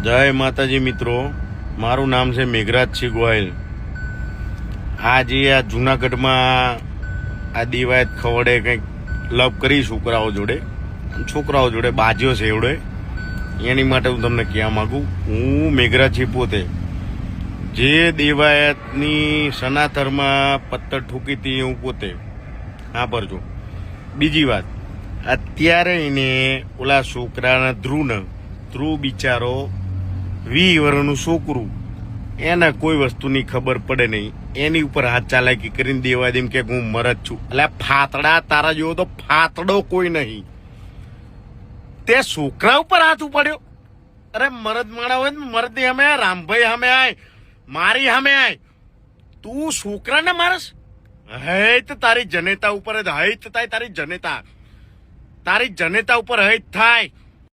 જય માતાજી મિત્રો, મારું નામ છે મેઘરાજસિંહ ગોયલ। આજે આ જુનાગઢમાં આ દિવાયત ખવડે કંઈક લવ કરી છોકરાઓ જોડે બાજ્યો છે એવડે, એની માટે હું તમને કહેવા માંગુ। હું મેઘરાજસિંહ પોતે જે દેવાયતની સનાતરમાં પત્તર ઠોકી હતી હું પોતે સાંભળજો। બીજી વાત, અત્યારે એને ઓલા છોકરાના ધ્રુવ બિચારો 20 વર્ષનું છોકરું, એને કોઈ વસ્તુની ખબર પડે નહીં, એની ઉપર હાથ ચાલાકી કરીને દેવા દેમ કે હું મરદ છું। એટલે ફાતડા તારા જેવો તો ફાતડો કોઈ નહીં, તે છોકરા ઉપર હાથ ઉપાડ્યો। અરે મરદ માણા હોય ને મરદ હમે રામભાઈ હમે આય, મારી હમે આય, તું છોકરાને મારસ? હૈત તારી જનેતા ઉપર હૈત થાય, તારી જનેતા ઉપર હૈત થાય।